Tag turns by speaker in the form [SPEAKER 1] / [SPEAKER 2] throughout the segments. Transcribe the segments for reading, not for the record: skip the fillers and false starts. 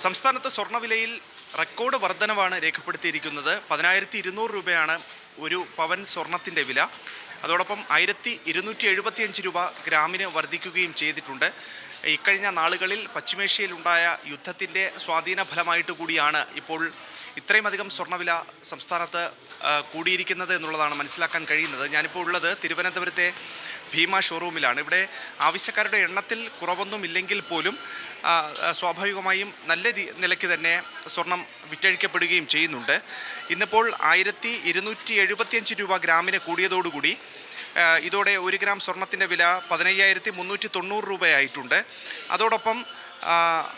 [SPEAKER 1] സംസ്ഥാനത്ത് സ്വർണ്ണവിലയിൽ റെക്കോർഡ് വർധനവാണ് രേഖപ്പെടുത്തിയിരിക്കുന്നത്. 10,200 രൂപയാണ് ഒരു പവൻ സ്വർണത്തിൻ്റെ വില. അതോടൊപ്പം 1,275 രൂപ ഗ്രാമിന് വർദ്ധിക്കുകയും ചെയ്തിട്ടുണ്ട്. ഇക്കഴിഞ്ഞ നാളുകളിൽ പശ്ചിമേഷ്യയിലുണ്ടായ യുദ്ധത്തിൻ്റെ സ്വാധീന ഫലമായിട്ട് കൂടിയാണ് ഇപ്പോൾ ഇത്രയും അധികം സ്വർണ്ണവില സംസ്ഥാനത്ത് കൂടിയിരിക്കുന്നത് എന്നുള്ളതാണ് മനസ്സിലാക്കാൻ കഴിയുന്നത്. ഞാനിപ്പോൾ ഉള്ളത് തിരുവനന്തപുരത്തെ ഭീമ ഷോറൂമിലാണ്. ഇവിടെ ആവശ്യക്കാരുടെ എണ്ണത്തിൽ കുറവൊന്നുമില്ലെങ്കിൽ പോലും സ്വാഭാവികമായും നല്ല നിലയ്ക്ക് തന്നെ സ്വർണം വിറ്റഴിക്കപ്പെടുകയും ചെയ്യുന്നുണ്ട്. ഇന്നിപ്പോൾ 1,275 രൂപ ഗ്രാമിന് കൂടിയതോടുകൂടി ഇതോടെ 1 ഗ്രാം സ്വർണത്തിൻ്റെ വില 15,390 രൂപയായിട്ടുണ്ട്. അതോടൊപ്പം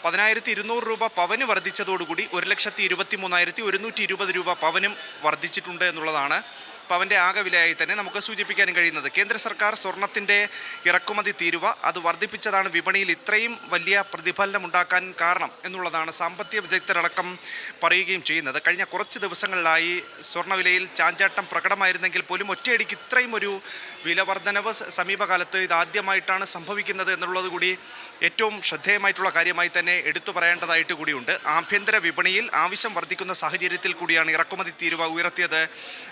[SPEAKER 1] 10,200 രൂപ പവന് വർദ്ധിച്ചതോടുകൂടി 1,23,120 രൂപ പവനും വർദ്ധിച്ചിട്ടുണ്ട് എന്നുള്ളതാണ് പവൻ്റെ ആകെ വിലയായി തന്നെ നമുക്ക് സൂചിപ്പിക്കാൻ കഴിയുന്നത്. കേന്ദ്ര സർക്കാർ സ്വർണത്തിൻ്റെ ഇറക്കുമതി തീരുവ അത് വർദ്ധിപ്പിച്ചതാണ് വിപണിയിൽ ഇത്രയും വലിയ പ്രതിഫലനം ഉണ്ടാക്കാൻ കാരണം എന്നുള്ളതാണ് സാമ്പത്തിക വിദഗ്ധരടക്കം പറയുകയും ചെയ്യുന്നത്. കഴിഞ്ഞ കുറച്ച് ദിവസങ്ങളിലായി സ്വർണ്ണവിലയിൽ ചാഞ്ചാട്ടം പ്രകടമായിരുന്നെങ്കിൽ പോലും ഒറ്റയടിക്ക് ഇത്രയും ഒരു വില വർധനവ് സമീപകാലത്ത് ഇതാദ്യമായിട്ടാണ് സംഭവിക്കുന്നത് എന്നുള്ളത് കൂടി ഏറ്റവും ശ്രദ്ധേയമായിട്ടുള്ള കാര്യമായി തന്നെ എടുത്തു പറയേണ്ടതായിട്ട് കൂടിയുണ്ട്. ആഭ്യന്തര വിപണിയിൽ ആവശ്യം വർദ്ധിക്കുന്ന സാഹചര്യത്തിൽ കൂടിയാണ് ഇറക്കുമതി തീരുവ ഉയർത്തിയത്.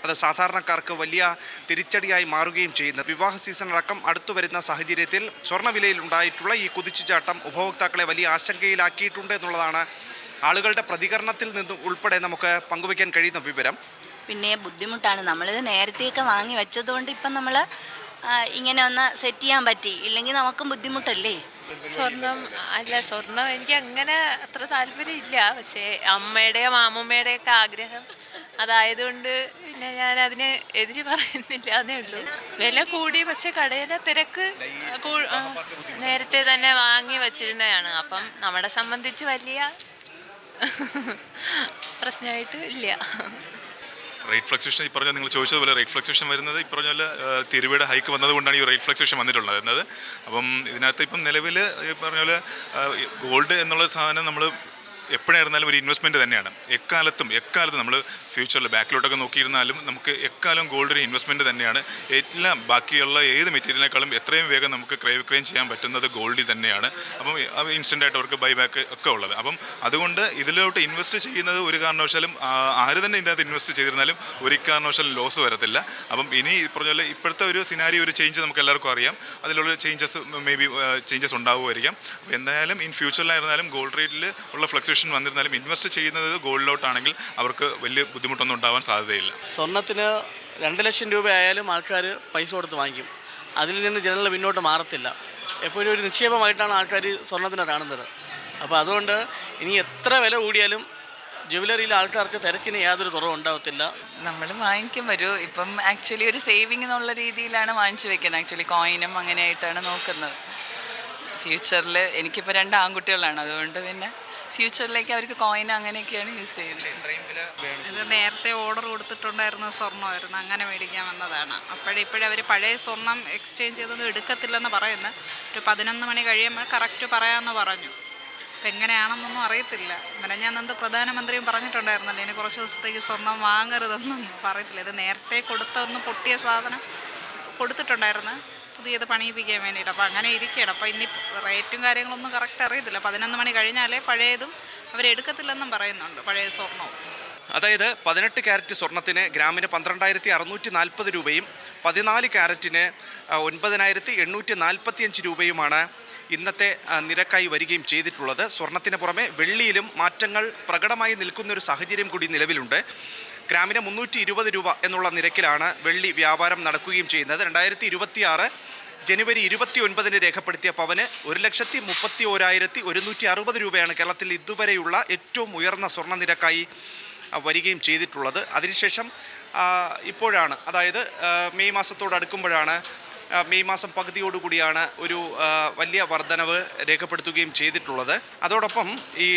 [SPEAKER 1] അത് സാധാരണക്കാർക്ക് വലിയ തിരിച്ചടിയായി മാറുകയും ചെയ്യുന്നത്. വിവാഹ സീസൺ അടക്കം അടുത്തു വരുന്ന സാഹചര്യത്തിൽ സ്വർണ്ണവിലയിൽ ഉണ്ടായിട്ടുള്ള ഈ കുതിച്ചുചാട്ടം ഉപഭോക്താക്കളെ വലിയ ആശങ്കയിലാക്കിയിട്ടുണ്ട് എന്നുള്ളതാണ് ആളുകളുടെ പ്രതികരണത്തിൽ നിന്നും ഉൾപ്പെടെ നമുക്ക് പങ്കുവയ്ക്കാൻ കഴിയുന്ന വിവരം.
[SPEAKER 2] പിന്നെ ബുദ്ധിമുട്ടാണ്, നമ്മളിത് നേരത്തെയൊക്കെ വാങ്ങി വെച്ചതുകൊണ്ട് ഇപ്പം നമ്മൾ ഇങ്ങനെ ഒന്ന് സെറ്റ് ചെയ്യാൻ പറ്റി, ഇല്ലെങ്കിൽ നമുക്കും ബുദ്ധിമുട്ടല്ലേ.
[SPEAKER 3] സ്വർണം എനിക്ക് അങ്ങനെ അത്ര താല്പര്യമില്ല. പക്ഷേ അമ്മയുടെയോ മാമൂമ്മയുടെയൊക്കെ ആഗ്രഹം അതായതുകൊണ്ട് പിന്നെ ഞാൻ അതിന് എതിര് പറയുന്നില്ല എന്നേ ഉള്ളൂ. വില കൂടി, പക്ഷെ കടയിലെ തിരക്ക് നേരത്തെ തന്നെ വാങ്ങി വച്ചിരുന്നതാണ്. അപ്പം നമ്മളെ സംബന്ധിച്ച് വലിയ പ്രശ്നമായിട്ട് ഇല്ല.
[SPEAKER 4] റേറ്റ് ഫ്ലക്ച്വേഷൻ ഈ പറഞ്ഞാൽ നിങ്ങൾ ചോദിച്ചതുപോലെ റേറ്റ് ഫ്ലക്ച്വേഷൻ വരുന്നത് ഈ പറഞ്ഞ പോലെ തിരുവയുടെ ഹൈക്ക് വന്നതുകൊണ്ടാണ് ഈ റേറ്റ് ഫ്ലക്ച്വേഷൻ വന്നിട്ടുള്ളത്. അപ്പം ഇതിനകത്ത് ഇപ്പം നിലവിൽ ഈ പറഞ്ഞ പോലെ ഗോൾഡ് എന്നുള്ള സാധനം നമ്മൾ എപ്പോഴായിരുന്നാലും ഒരു ഇൻവെസ്റ്റ്മെൻറ്റ് തന്നെയാണ്. എക്കാലത്തും നമ്മൾ ഫ്യൂച്ചറിൽ ബാക്കിലോട്ടൊക്കെ നോക്കിയിരുന്നാലും നമുക്ക് എക്കാലം ഗോൾഡ് ഒരു ഇൻവെസ്റ്റ്മെൻറ്റ് തന്നെയാണ്. എല്ലാം ബാക്കിയുള്ള ഏത് മെറ്റീരിയലിനേക്കാളും എത്രയും വേഗം നമുക്ക് ക്രയവിക്രയം ചെയ്യാൻ പറ്റുന്നത് ഗോൾഡിൽ തന്നെയാണ്. അപ്പം ഇൻസ്റ്റൻ്റായിട്ട് അവർക്ക് ബൈ ബാക്ക് ഒക്കെ ഉള്ളത്. അപ്പം അതുകൊണ്ട് ഇതിലോട്ട് ഇൻവെസ്റ്റ് ചെയ്യുന്നത് ഒരു കാരണവശാലും ആര് തന്നെ ഇതിനകത്ത് ഇൻവെസ്റ്റ് ചെയ്തിരുന്നാലും ഒരു കാരണവശാലും ലോസ് വരത്തില്ല. അപ്പം ഇനി പറഞ്ഞ പോലെ ഇപ്പോഴത്തെ ഒരു സിനാരി ഒരു ചേഞ്ച് നമുക്ക് എല്ലാവർക്കും അറിയാം. അതിലുള്ള ചേഞ്ചസ് ഉണ്ടാവുമായിരിക്കാം. എന്തായാലും ഇൻ ഫ്യൂച്ചറിലായിരുന്നാലും ഗോൾഡ് റേറ്റിൽ ഉള്ള ഫ്ലക്ച്വേഷൻ വന്നിരുന്നാലും ഇൻവെസ്റ്റ് ചെയ്യുന്നത് ഗോൾഡിലോട്ടാണെങ്കിൽ അവർക്ക് വലിയ ബുദ്ധിമുട്ടൊന്നും ഉണ്ടാവാൻ സാധ്യതയില്ല.
[SPEAKER 5] സ്വർണ്ണത്തിന് 2 ലക്ഷം രൂപ ആയാലും ആൾക്കാർ പൈസ കൊടുത്ത് വാങ്ങിക്കും. അതിൽ നിന്ന് ജനങ്ങൾ പിന്നോട്ട് മാറത്തില്ല. എപ്പോഴും ഒരു നിക്ഷേപമായിട്ടാണ് ആൾക്കാർ സ്വർണ്ണത്തിനെ കാണുന്നത്. അപ്പോൾ അതുകൊണ്ട് ഇനി എത്ര വില കൂടിയാലും ജ്വല്ലറിയിലെ ആൾക്കാർക്ക് തിരക്കിന് യാതൊരു കുറവും ഉണ്ടാകത്തില്ല.
[SPEAKER 6] നമ്മൾ വാങ്ങിക്കും ഇപ്പം ആക്ച്വലി ഒരു സേവിങ് എന്നുള്ള രീതിയിലാണ് വാങ്ങിച്ചു വെക്കുന്നത്. ആക്ച്വലി കോയിനും അങ്ങനെയായിട്ടാണ് നോക്കുന്നത്. ഫ്യൂച്ചറിൽ എനിക്കിപ്പോൾ 2 ആൺകുട്ടികളാണ്, അതുകൊണ്ട് പിന്നെ ഫ്യൂച്ചറിലേക്ക് അവർക്ക് കോയിൻ അങ്ങനെയൊക്കെയാണ് യൂസ് ചെയ്യുന്നത്.
[SPEAKER 7] ഇത് നേരത്തെ ഓർഡർ കൊടുത്തിട്ടുണ്ടായിരുന്ന സ്വർണ്ണമായിരുന്നു, അങ്ങനെ മേടിക്കാൻ വന്നതാണ്. അപ്പോഴിപ്പോഴും അവർ പഴയ സ്വർണം എക്സ്ചേഞ്ച് ചെയ്തൊന്നും എടുക്കത്തില്ലെന്ന് പറയുന്നു. ഒരു 11 മണി കഴിയുമ്പോൾ കറക്റ്റ് പറയാമെന്ന് പറഞ്ഞു. അപ്പം എങ്ങനെയാണെന്നൊന്നും അറിയത്തില്ല. മെനഞ്ഞാന്ന് പ്രധാനമന്ത്രിയും പറഞ്ഞിട്ടുണ്ടായിരുന്നല്ലോ ഇനി കുറച്ച് ദിവസത്തേക്ക് സ്വർണം വാങ്ങരുതെന്നൊന്നും പറയത്തില്ല. ഇത് നേരത്തെ കൊടുത്തൊന്ന് പൊട്ടിയ സാധനം കൊടുത്തിട്ടുണ്ടായിരുന്നു പുതിയത് പണിയിപ്പിക്കാൻ വേണ്ടിയിട്ട്. അപ്പോൾ അങ്ങനെ ഇരിക്കുകയാണ്. അപ്പോൾ ഇനി റേറ്റും കാര്യങ്ങളൊന്നും കറക്റ്റ് അറിയത്തില്ല. 11 മണി കഴിഞ്ഞാലേ പഴയതും അവരെടുക്കത്തില്ലെന്നും പറയുന്നുണ്ട്, പഴയ സ്വർണ്ണവും.
[SPEAKER 1] അതായത് 18 ക്യാരറ്റ് സ്വർണത്തിന് ഗ്രാമിന് 12,640 രൂപയും 14 ക്യാരറ്റിന് 9,845 രൂപയുമാണ് ഇന്നത്തെ നിരക്കായി വരികയും ചെയ്തിട്ടുള്ളത്. സ്വർണത്തിന് പുറമെ വെള്ളിയിലും മാറ്റങ്ങൾ പ്രകടമായി നിൽക്കുന്നൊരു സാഹചര്യം കൂടി നിലവിലുണ്ട്. ഗ്രാമിന് 320 രൂപ എന്നുള്ള നിരക്കിലാണ് വെള്ളി വ്യാപാരം നടക്കുകയും ചെയ്യുന്നത്. 2026 ജനുവരി 29 രേഖപ്പെടുത്തിയ പവന് 1,31,160 രൂപയാണ് കേരളത്തിൽ ഇതുവരെയുള്ള ഏറ്റവും ഉയർന്ന സ്വർണ്ണ നിരക്കായി വരികയും ചെയ്തിട്ടുള്ളത്. അതിനുശേഷം ഇപ്പോഴാണ്, അതായത് മെയ് മാസത്തോടടുക്കുമ്പോഴാണ്, മെയ് മാസം പകുതിയോടുകൂടിയാണ് ഒരു വലിയ വർധനവ് രേഖപ്പെടുത്തുകയും ചെയ്തിട്ടുള്ളത്. അതോടൊപ്പം ഈ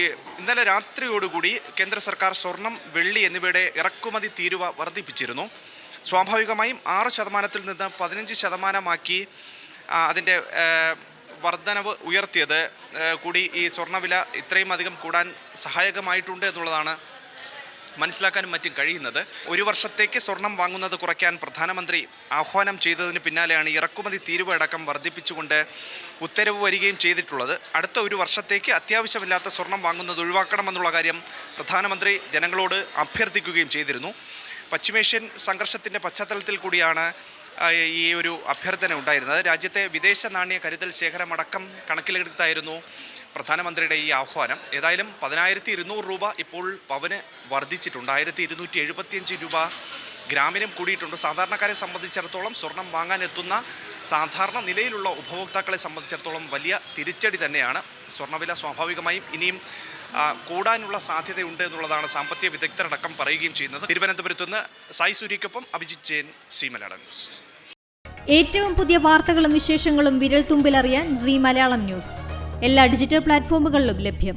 [SPEAKER 1] ഇന്നലെ രാത്രിയോടുകൂടി കേന്ദ്ര സർക്കാർ സ്വർണം, വെള്ളി എന്നിവയുടെ ഇറക്കുമതി തീരുവ വർദ്ധിപ്പിച്ചിരുന്നു. സ്വാഭാവികമായും 6% നിന്ന് 15% അതിൻ്റെ വർധനവ് ഉയർത്തിയത് കൂടി ഈ സ്വർണ്ണവില ഇത്രയും അധികം കൂടാൻ സഹായകമായിട്ടുണ്ട് എന്നുള്ളതാണ് മനസ്സിലാക്കാനും മറ്റും കഴിയുന്നത്. ഒരു വർഷത്തേക്ക് സ്വർണം വാങ്ങുന്നത് കുറയ്ക്കാൻ പ്രധാനമന്ത്രി ആഹ്വാനം ചെയ്തതിന് പിന്നാലെയാണ് ഇറക്കുമതി തീരുവ അടക്കം വർദ്ധിപ്പിച്ചുകൊണ്ട് ഉത്തരവ് വരികയും ചെയ്തിട്ടുള്ളത്. അടുത്ത ഒരു വർഷത്തേക്ക് അത്യാവശ്യമില്ലാത്ത സ്വർണം വാങ്ങുന്നത് ഒഴിവാക്കണമെന്നുള്ള കാര്യം പ്രധാനമന്ത്രി ജനങ്ങളോട് അഭ്യർത്ഥിക്കുകയും ചെയ്തിരുന്നു. പശ്ചിമേഷ്യൻ സംഘർഷത്തിൻ്റെ പശ്ചാത്തലത്തിൽ കൂടിയാണ് ഈ ഒരു അഭ്യർത്ഥന ഉണ്ടായിരുന്നത്. രാജ്യത്തെ വിദേശ നാണ്യ കരുതൽ ശേഖരമടക്കം കണക്കിലെടുത്തായിരുന്നു പ്രധാനമന്ത്രിയുടെ ഈ ആഹ്വാനം. ഏതായാലും 10,200 രൂപ ഇപ്പോൾ പവന് വർദ്ധിച്ചിട്ടുണ്ട്. 1,275 രൂപ ഗ്രാമിനും കൂടിയിട്ടുണ്ട്. സാധാരണക്കാരെ സംബന്ധിച്ചിടത്തോളം സ്വർണം വാങ്ങാനെത്തുന്ന സാധാരണ നിലയിലുള്ള ഉപഭോക്താക്കളെ സംബന്ധിച്ചിടത്തോളം വലിയ തിരിച്ചടി തന്നെയാണ്. സ്വർണ്ണവില സ്വാഭാവികമായും ഇനിയും കൂടാനുള്ള സാധ്യതയുണ്ട് എന്നുള്ളതാണ് സാമ്പത്തിക വിദഗ്ധരടക്കം പറയുകയും ചെയ്യുന്നത്. തിരുവനന്തപുരത്ത് നിന്ന് സായി സൂര്യയ്ക്കൊപ്പം അഭിജിത്ത് ജെയിൻ, സി മലയാളം ന്യൂസ്.
[SPEAKER 8] ഏറ്റവും പുതിയ വാർത്തകളും വിശേഷങ്ങളും വിരൽ തുമ്പിലറിയാൻ സി മലയാളം ന്യൂസ് എല്ലാ ഡിജിറ്റൽ പ്ലാറ്റ്ഫോമുകളിലും ലഭ്യം.